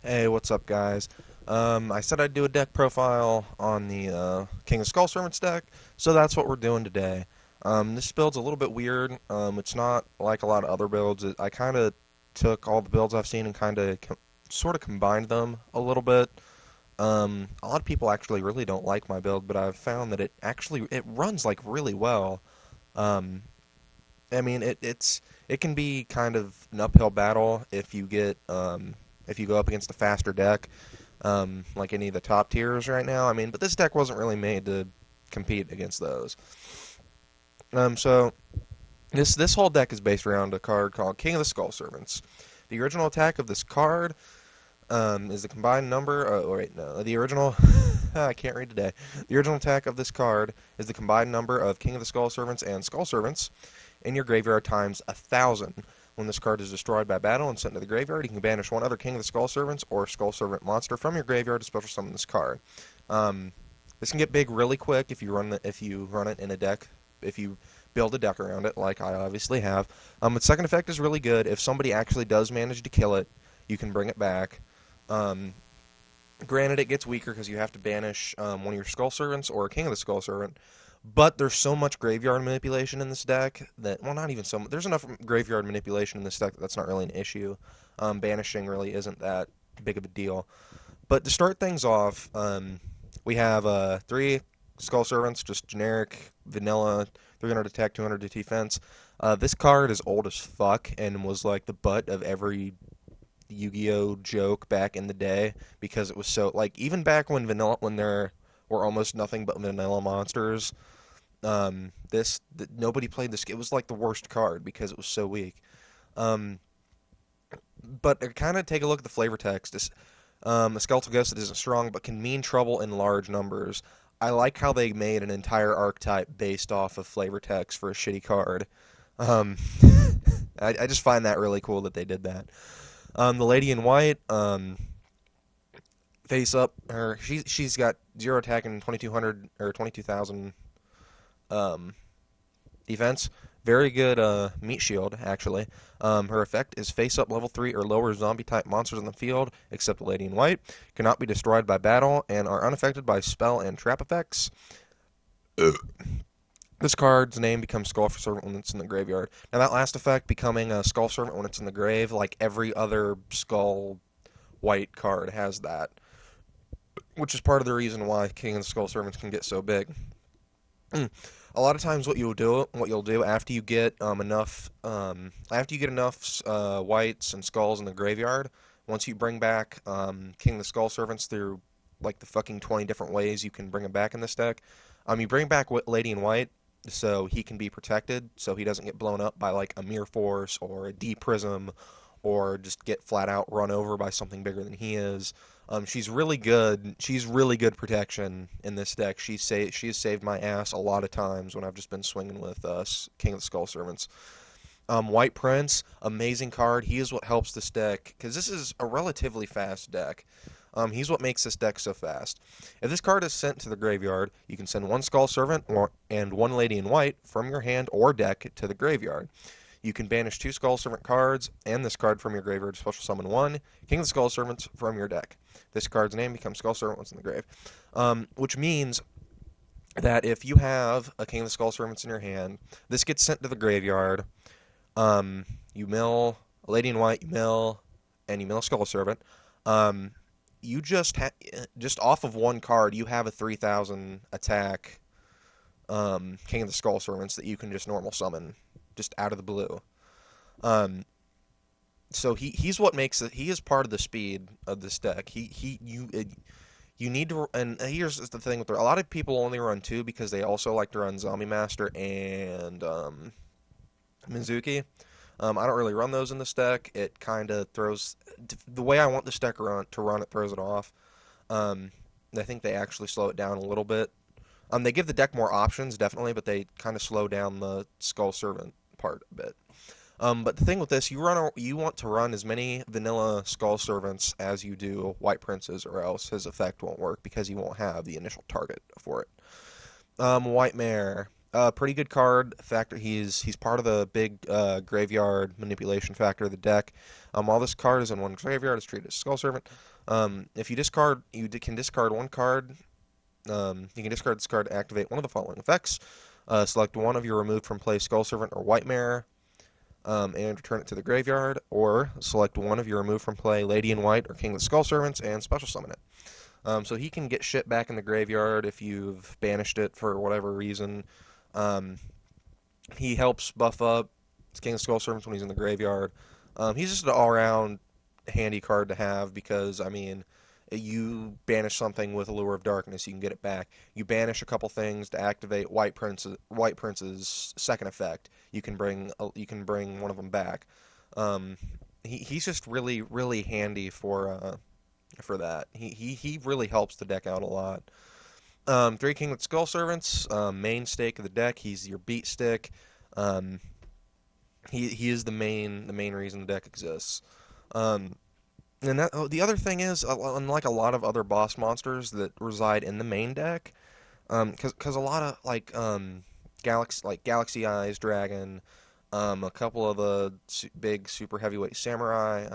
Hey, what's up, guys? I said I'd do a deck profile on the King of Skull Servants deck, so that's what we're doing today. This build's a little bit weird. It's not like a lot of other builds. I kind of took all the builds I've seen and kind of sort of combined them a little bit. A lot of people actually really don't like my build, but I've found that it runs like really well. Um, I mean, it can be kind of an uphill battle if you go up against a faster deck, like any of the top tiers right now. I mean, but this deck wasn't really made to compete against those. So this whole deck is based around a card called King of the Skull Servants. The original attack of this card is the combined number. Oh wait, no, the original. I can't read today. The original attack of this card is the combined number of King of the Skull Servants and Skull Servants in your graveyard times 1,000. When this card is destroyed by battle and sent to the graveyard, you can banish one other King of the Skull Servants or Skull Servant monster from your graveyard to special summon this card. Um, this can get big really quick if you run it in a deck. If you build a deck around it, like I obviously have. Its second effect is really good. If somebody actually does manage to kill it, you can bring it back. Um, Granted, it gets weaker because you have to banish one of your Skull Servants or a King of the Skull Servant. But there's so much graveyard manipulation in this deck that, well, not even so much. There's enough graveyard manipulation in this deck that that's not really an issue. Banishing really isn't that big of a deal. But to start things off, we have three Skull Servants, just generic, vanilla, 300 attack, 200 defense. This card is old as fuck and was like the butt of every Yu-Gi-Oh joke back in the day because it was so like even back when there were almost nothing but vanilla monsters. Nobody played this. It was like the worst card because it was so weak. Um, but kind of take a look at the flavor text. A skeletal ghost that isn't strong but can mean trouble in large numbers. I like how they made an entire archetype based off of flavor text for a shitty card. Um, I just find that really cool that they did that. The lady in white, face up, she's got zero attack and 2,200 or 22,000 um, defense. Very good meat shield, actually. Her effect is face up level 3 or lower zombie type monsters in the field, except the lady in white. Cannot be destroyed by battle and are unaffected by spell and trap effects. This card's name becomes Skull Servant when it's in the graveyard. Now, that last effect, becoming a Skull Servant when it's in the grave, like every other Skull White card has that, which is part of the reason why King and Skull Servants can get so big. A lot of times, what you'll do after you get enough whites and skulls in the graveyard, once you bring back King of the Skull Servants through like the fucking 20 different ways you can bring him back in this deck, you bring back Lady in White so he can be protected, so he doesn't get blown up by like a Mirror Force or a D Prism, or just get flat out run over by something bigger than he is. She's really good. She's really good protection in this deck. She has saved my ass a lot of times when I've just been swinging with King of the Skull Servants. White Prince, amazing card. He is what helps this deck because this is a relatively fast deck. He's what makes this deck so fast. If this card is sent to the graveyard, you can send one Skull Servant and one Lady in White from your hand or deck to the graveyard. You can banish two Skull Servant cards and this card from your graveyard to special summon one King of the Skull Servants from your deck. This card's name becomes Skull Servant once in the grave. Which means that if you have a King of the Skull Servants in your hand, this gets sent to the graveyard. You mill a Lady in White, and you mill a Skull Servant. You just off of one card, you have a 3,000 attack King of the Skull Servants that you can just normal summon just out of the blue. Um, so he's what makes it. He is part of the speed of this deck. You need to. And here's the thing with a lot of people only run two because they also like to run Zombie Master and Mizuki. I don't really run those in this deck. It kind of throws the way I want this deck to run. It throws it off. I think they actually slow it down a little bit. They give the deck more options, definitely, but they kind of slow down the Skull Servant part a bit. But the thing with this, you want to run as many vanilla Skull Servants as you do White Princes, or else his effect won't work because you won't have the initial target for it. White Mare, pretty good card. Factor he's part of the big graveyard manipulation factor of the deck. While this card is in one graveyard, it's treated as Skull Servant. If you discard, can discard one card. You can discard this card to activate one of the following effects. Select one of your removed from play Skull Servant or White Mare, and return it to the graveyard, or select one of your removed from play Lady in White or King of the Skull Servants and special summon it. So he can get shit back in the graveyard if you've banished it for whatever reason. Um, he helps buff up King of Skull Servants when he's in the graveyard. He's just an all-around handy card to have because, I mean, you banish something with Allure of Darkness, you can get it back. You banish a couple things to activate White Prince's second effect. You can bring one of them back. Um, he's just really really handy for that. He really helps the deck out a lot. Three Kinglet Skull Servants, main stake of the deck. He's your beat stick. Um, he is the main reason the deck exists. Um, and the other thing is, unlike a lot of other boss monsters that reside in the main deck, because a lot of Galaxy Eyes Dragon, a couple of the big super heavyweight samurai,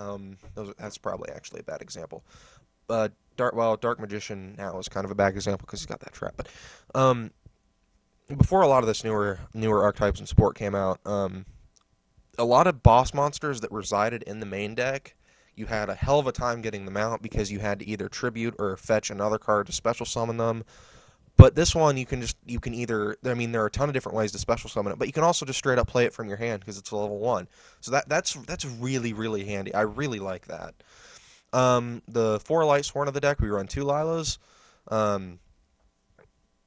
that's probably actually a bad example. Dark Magician now is kind of a bad example because he's got that trap. But before a lot of this newer archetypes and support came out, a lot of boss monsters that resided in the main deck, you had a hell of a time getting them out because you had to either tribute or fetch another card to special summon them. But this one, you can either, I mean, there are a ton of different ways to special summon it, but you can also just straight up play it from your hand because it's a level 1. So that's really, really handy. I really like that. The 4 Light Sworn of the deck, we run 2 Lilas. Um,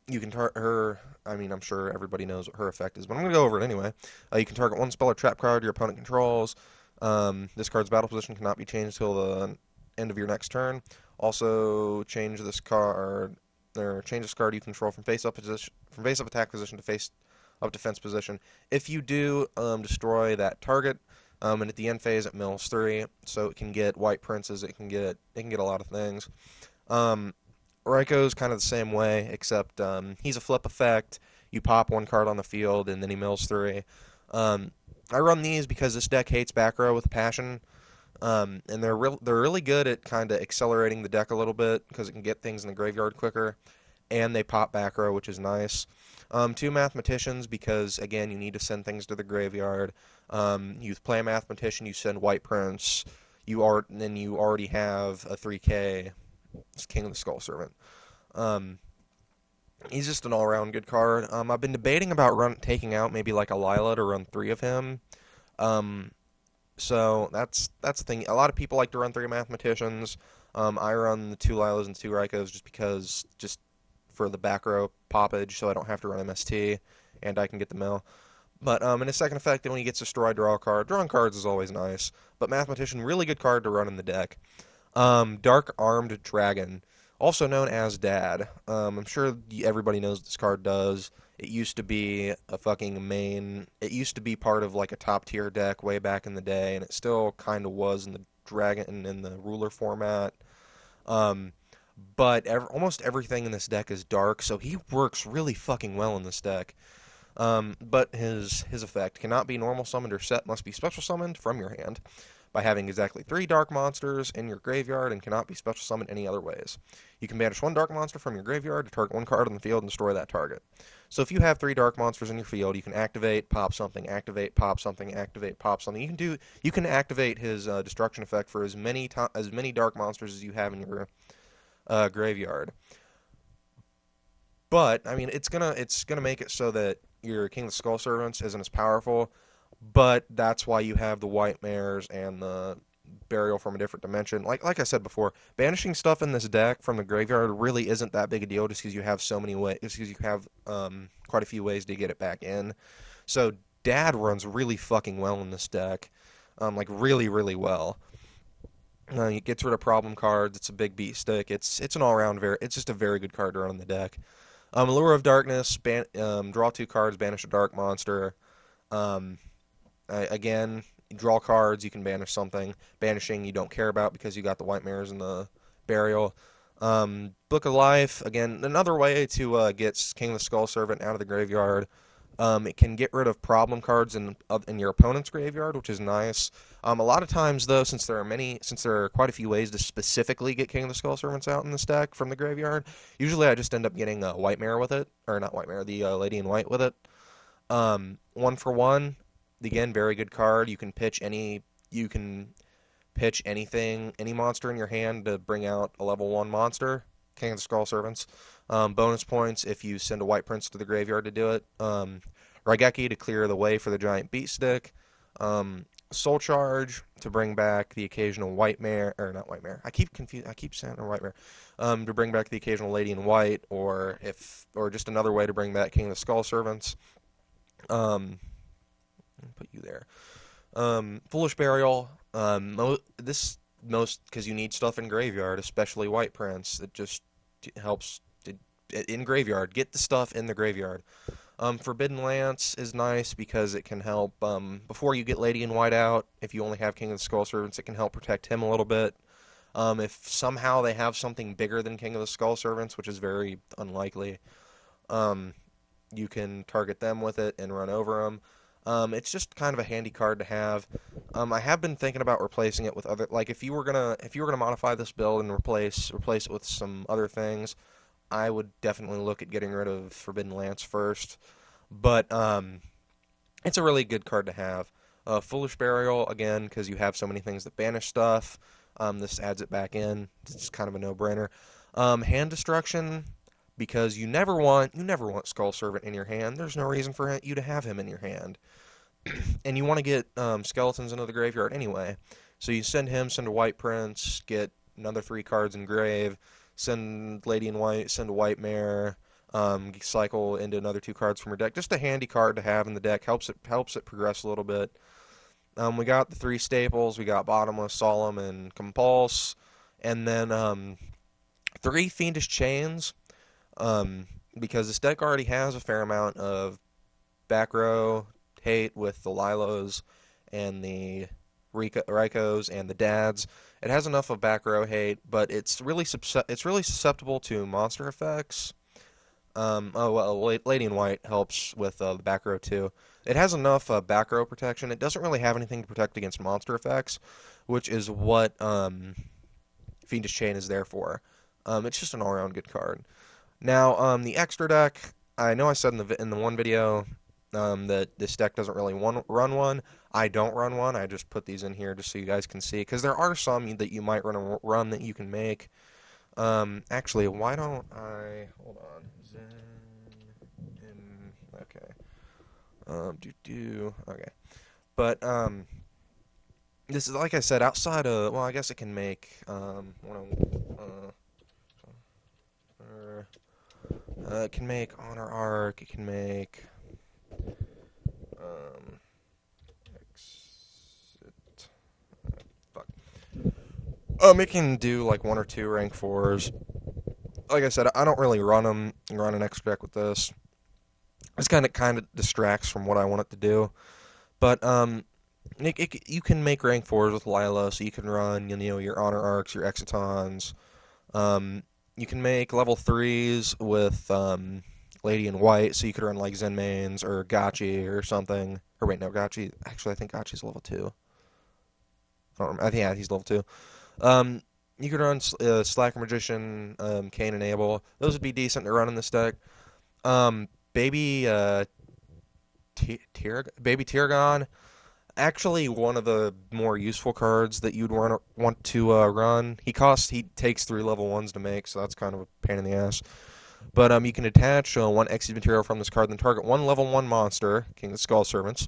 you can target her. I mean, I'm sure everybody knows what her effect is, but I'm going to go over it anyway. You can target one spell or trap card your opponent controls. This card's battle position cannot be changed until the end of your next turn. Also, change this card you control from face up attack position to face up defense position. If you do, destroy that target. And at the end phase, it mills 3, so it can get White Princes. It can get a lot of things. Raiko's kind of the same way, except he's a flip effect. You pop one card on the field, and then he mills 3. I run these because this deck hates back row with passion, and they're really good at kind of accelerating the deck a little bit because it can get things in the graveyard quicker, and they pop back row, which is nice. 2 Mathematicians because, again, you need to send things to the graveyard. You play a Mathematician, you send White Prince, then you already have a 3K King of the Skull Servant. He's just an all-around good card. I've been debating about taking out maybe like a Lila to run 3 of him. So that's the thing. A lot of people like to run 3 Mathematicians. I run the 2 Lilas and 2 Raikos just for the back row poppage, so I don't have to run MST, and I can get the mill. But in his second effect, when he gets destroyed, draw a card. Drawing cards is always nice, but Mathematician, really good card to run in the deck. Dark Armed Dragon, also known as Dad. I'm sure everybody knows what this card does. It used to be a fucking main. It used to be part of like a top tier deck way back in the day, and it still kind of was in the Dragon in the Ruler format. But almost everything in this deck is dark, so he works really fucking well in this deck. But his effect cannot be normal summoned or set, must be special summoned from your hand by having exactly 3 dark monsters in your graveyard and cannot be special summoned any other ways. You can banish 1 dark monster from your graveyard to target 1 card on the field and destroy that target. So if you have 3 dark monsters in your field, you can activate, pop something, activate, pop something, activate, pop something. You can activate his destruction effect for as many dark monsters as you have in your graveyard. But I mean, it's gonna make it so that your King of the Skull Servants isn't as powerful. But that's why you have the White Mares and the Burial from a Different Dimension. Like I said before, banishing stuff in this deck from the graveyard really isn't that big a deal, just because you have so many ways. Just because you have quite a few ways to get it back in. So Dad runs really fucking well in this deck, like really really well. It gets rid of problem cards. It's a big beat stick. It's an all around it's just a very good card to run in the deck. Allure of Darkness, draw 2 cards, banish a dark monster. Again, draw cards, you can banish something. Banishing you don't care about because you got the White Mares and the Burial. Book of Life, again, another way to get King of the Skull Servant out of the graveyard. It can get rid of problem cards in your opponent's graveyard, which is nice. A lot of times, though, since there are quite a few ways to specifically get King of the Skull Servants out in this deck from the graveyard, usually I just end up getting a White Mare with it, or not White Mare, the Lady in White with it. One for one, again, very good card. You can pitch anything, any monster in your hand to bring out a level 1 monster, King of the Skull Servants. Bonus points if you send a White Prince to the graveyard to do it. Raigeki to clear the way for the giant beat stick. Soul Charge to bring back the occasional White Mare, or not White Mare. I keep saying White Mare. To bring back the occasional Lady in White, or just another way to bring back King of the Skull Servants. Put you there. Foolish Burial. Most because you need stuff in graveyard, especially White Prince. It just helps in graveyard. Get the stuff in the graveyard. Forbidden Lance is nice because it can help before you get Lady in White out. If you only have King of the Skull Servants, it can help protect him a little bit. If somehow they have something bigger than King of the Skull Servants, which is very unlikely, you can target them with it and run over them. It's just kind of a handy card to have. I have been thinking about replacing it with other, like if you were gonna modify this build and replace it with some other things, I would definitely look at getting rid of Forbidden Lance first. But it's a really good card to have. Foolish Burial, again, because you have so many things that banish stuff. This adds it back in. It's kind of a no-brainer. Hand Destruction, because you never want Skull Servant in your hand. There's no reason for you to have him in your hand. And you want to get skeletons into the graveyard anyway. So you send a White Prince, get another 3 cards in grave, send Lady in White, send a White Mare, cycle into another 2 cards from your deck. Just a handy card to have in the deck. Helps it progress a little bit. We got the 3 staples. We got Bottomless, Solemn, and Compulse. And then 3 Fiendish Chains. Because this deck already has a fair amount of back row hate with the Lilos and the Raikos and the Dads. It has enough of back row hate, but it's really susceptible to monster effects. Lady in White helps with the back row too. It has enough back row protection. It doesn't really have anything to protect against monster effects, which is what Fiendish Chain is there for. It's just an all-around good card. Now, the extra deck, I know I said in the one video that this deck doesn't really run one. I don't run one. I just put these in here just so you guys can see, because there are some that you might run that you can make. Actually, why don't I... Hold on. Okay. Okay. But, this is, like I said, outside of... Well, I guess it can make... it can make Honor Arc, it can make exit. Fuck. It can do like 1 or 2 rank 4s. Like I said, I don't really run an extra deck with this. This kind of distracts from what I want it to do. But you can make rank 4s with Lila, so you can run your Honor Arcs, your Exitons. You can make level 3s with Lady in White, so you could run like Zenmaines or Gotchi or something. Or wait, no, Gotchi. Actually, I think Gotchi's level 2. I don't remember. I think, yeah, he's level 2. You could run Slacker Magician, Cain and Abel. Those would be decent to run in this deck. Baby Tiragon. Actually, one of the more useful cards that you'd want to run. He takes 3 level 1s to make, so that's kind of a pain in the ass. But you can attach 1 Exceed material from this card, then target 1 level 1 monster, King of the Skull Servants.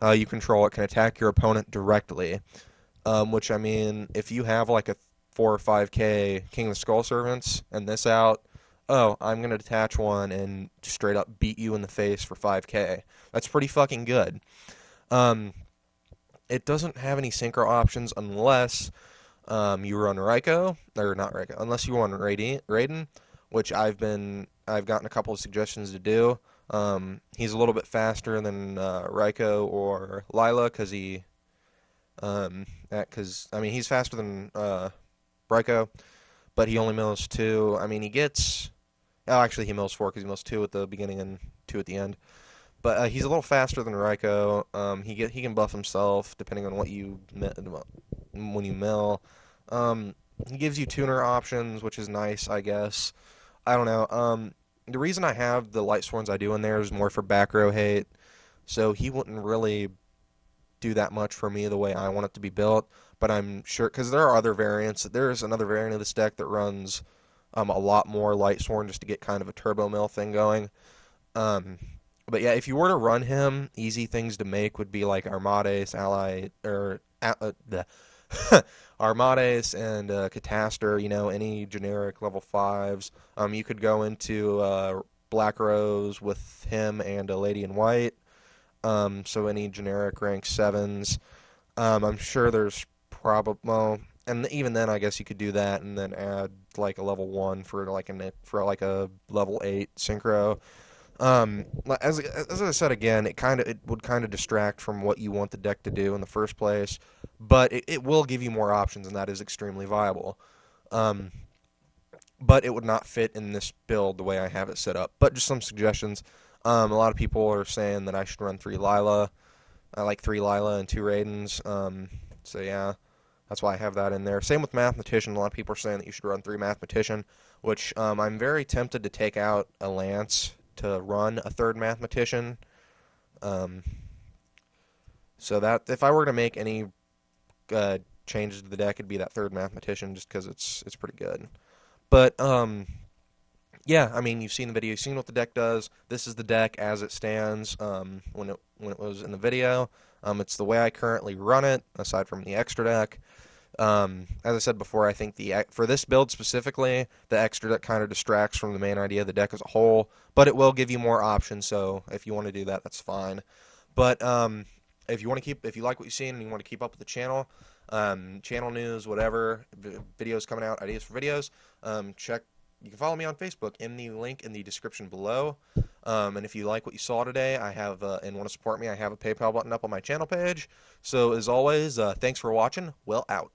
You control it, can attack your opponent directly. Which, I mean, if you have like a 4 or 5k King of the Skull Servants and this out, oh, I'm going to attach 1 and straight up beat you in the face for 5k. That's pretty fucking good. It doesn't have any synchro options unless you run Raiko, or not Raiko, unless you run Raiden, which I've gotten a couple of suggestions to do. He's a little bit faster than Raiko or Lila because he's faster than Raiko, but he only mills 2. I mean, he mills 4 because he mills 2 at the beginning and 2 at the end. But he's a little faster than Raikou. He can buff himself depending on what when you mill. Um, he gives you tuner options, which is nice, I guess. I don't know. The reason I have the light swords I do in there is more for back row hate. So he wouldn't really do that much for me the way I want it to be built. But I'm sure because there are other variants. There's another variant of this deck that runs a lot more light sworn just to get kind of a turbo mill thing going. Um, but yeah, if you were to run him, easy things to make would be like Armades, Ally, or the Armades and Cataster. You know, any generic level fives. You could go into Black Rose with him and a Lady in White. So any generic rank sevens. I'm sure there's probably well, and even then, I guess you could do that and then add like a level one for like a level eight synchro. As I said again, it would kind of distract from what you want the deck to do in the first place, but it will give you more options, and that is extremely viable. Um, but it would not fit in this build the way I have it set up. But just some suggestions. A lot of people are saying that I should run three Lila. I like three Lila and two Raidens. So yeah, that's why I have that in there. Same with Mathematician. A lot of people are saying that you should run three Mathematician, which I'm very tempted to take out a Lance to run a third Mathematician. Um, so that if I were to make any uh, changes to the deck, it'd be that third Mathematician, just because it's pretty good. But yeah, I mean, you've seen the video, you've seen what the deck does. This is the deck as it stands when it was in the video. It's the way I currently run it, aside from the extra deck. As I said before, I think for this build specifically, the extra deck kind of distracts from the main idea of the deck as a whole, but it will give you more options. So if you want to do that, that's fine. But if you like what you've seen and you want to keep up with the channel, channel news, whatever, videos coming out, ideas for videos, check. You can follow me on Facebook in the link in the description below. And if you like what you saw today, I have and want to support me, I have a PayPal button up on my channel page. So as always, thanks for watching. Well out.